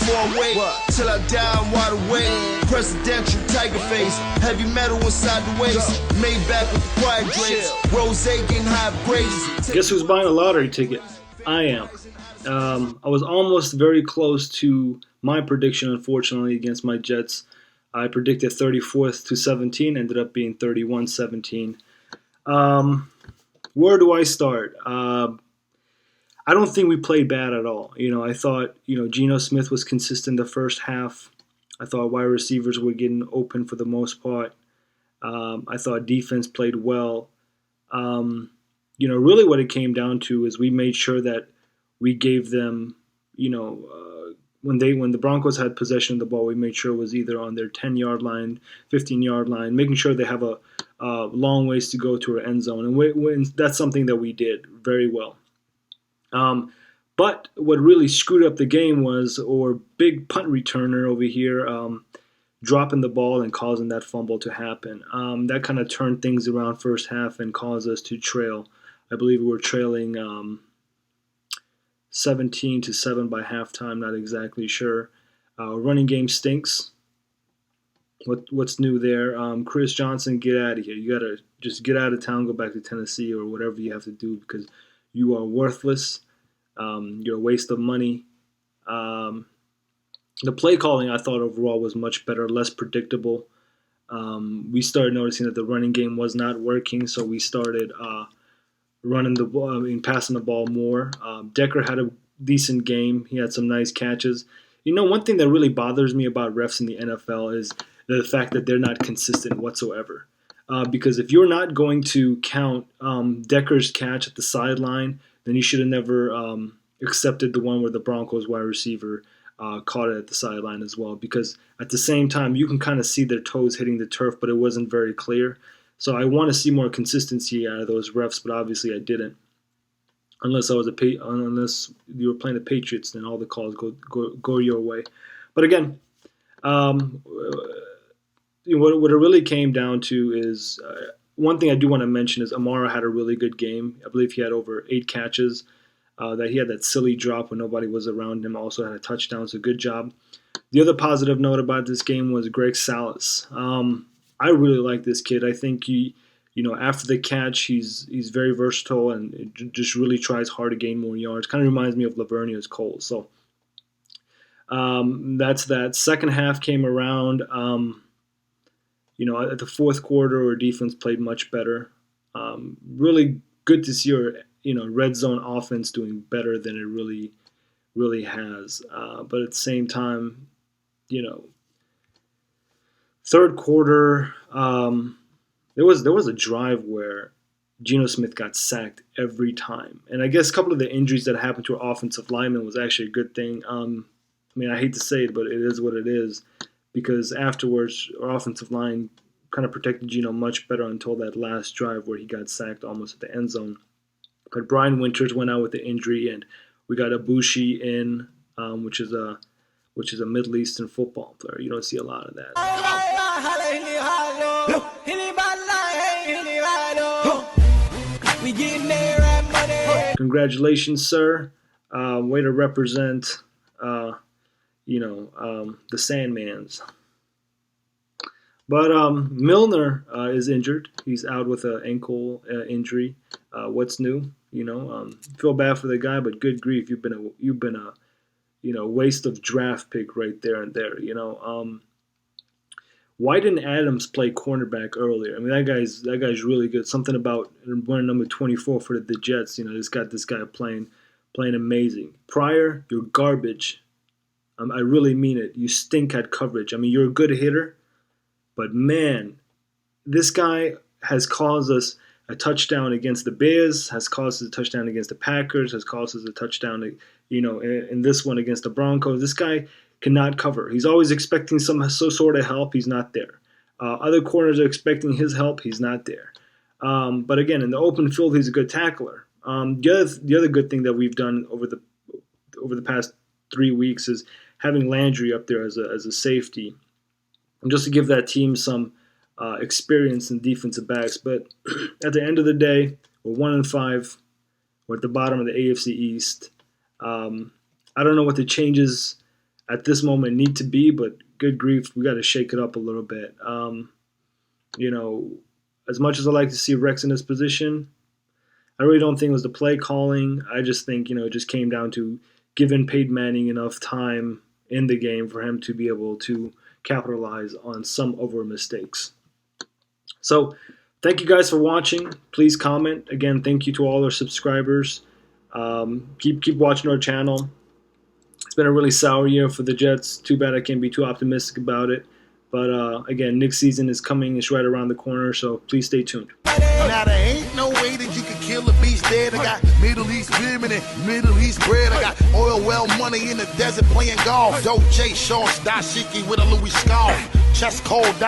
before I wait. Till I die, I'm wide awake. Presidential tiger face. Heavy metal inside the waist. Made back with the quiet drapes. Rose getting high grades. Guess who's buying a lottery ticket? I am. I was almost very close to my prediction, unfortunately, against my Jets. I predicted 34th to 17, ended up being 31-17. Where do I start? I don't think we played bad at all. I thought, Geno Smith was consistent the first half. I thought wide receivers were getting open for the most part. I thought defense played well. Really what it came down to is we made sure that we gave them, when the Broncos had possession of the ball, we made sure it was either on their 10-yard line, 15-yard line, making sure they have a long ways to go to our end zone. And that's something that we did very well. But what really screwed up the game was our big punt returner over here dropping the ball and causing that fumble to happen. That kind of turned things around first half and caused us to trail. I believe we were trailing 17-7 by halftime. Not exactly sure. Running game stinks. What's new there? Chris Johnson, get out of here. You gotta just get out of town, go back to Tennessee or whatever you have to do because you are worthless. You're a waste of money. The play calling, I thought, overall was much better, less predictable. We started noticing that the running game was not working, so we started passing the ball more. Decker had a decent game. He had some nice catches. One thing that really bothers me about refs in the NFL is the fact that they're not consistent whatsoever. Because if you're not going to count Decker's catch at the sideline, then you should have never accepted the one where the Broncos wide receiver caught it at the sideline as well. Because at the same time, you can kind of see their toes hitting the turf, but it wasn't very clear. So I want to see more consistency out of those refs, but obviously I didn't. Unless unless you were playing the Patriots, then all the calls go your way. But again, what it really came down to is one thing I do want to mention is Amara had a really good game. I believe he had over 8 catches. That he had that silly drop when nobody was around him. Also had a touchdown, so good job. The other positive note about this game was Greg Salas. I really like this kid. I think after the catch, he's very versatile and just really tries hard to gain more yards. Kind of reminds me of Lavernius Cole. So that's that. Second half came around. At the fourth quarter, our defense played much better. Really good to see our red zone offense doing better than it really, really has. But at the same time, third quarter, there was a drive where Geno Smith got sacked every time. And I guess a couple of the injuries that happened to our offensive lineman was actually a good thing. I hate to say it, but it is what it is. Because afterwards, our offensive line kind of protected Geno much better until that last drive where he got sacked almost at the end zone. But Brian Winters went out with the injury, and we got Ibushi in, which is a Middle Eastern football player. You don't see a lot of that. Congratulations, sir. Way to represent, the Sandmans. But Milner is injured. He's out with an ankle injury. What's new? Feel bad for the guy, but good grief, you've been a waste of draft pick right there and there. Why didn't Adams play cornerback earlier? That guy's really good. Something about wearing number 24 for the Jets. Just got this guy playing amazing. Pryor, you're garbage. I really mean it. You stink at coverage. You're a good hitter, but man, this guy has caused us a touchdown against the Bears, has caused us a touchdown against the Packers, has caused us a touchdown, in this one against the Broncos. This guy cannot cover. He's always expecting some sort of help. He's not there. Other corners are expecting his help. He's not there. But again, in the open field, he's a good tackler. The other good thing that we've done over the past 3 weeks is having Landry up there as a safety, and just to give that team some experience in defensive backs. But at the end of the day, we're 1-5. We're at the bottom of the AFC East. I don't know what the changes at this moment need to be, but good grief, we got to shake it up a little bit. You know, as much as I like to see Rex in this position, I really don't think it was the play calling. I just think, it just came down to giving Peyton Manning enough time in the game for him to be able to capitalize on some of our mistakes. So, thank you guys for watching. Please comment. Again, thank you to all our subscribers. Keep watching our channel. It's been a really sour year for the Jets. Too bad I can't be too optimistic about it. But again, Nick's season is coming. It's right around the corner, so please stay tuned. Now there ain't no way that you can kill a beast dead. I got Middle East women and Middle East bread. I got oil well money in the desert playing golf. Dope J Shorts, dashiki with a Louis scarf. Chest cold down.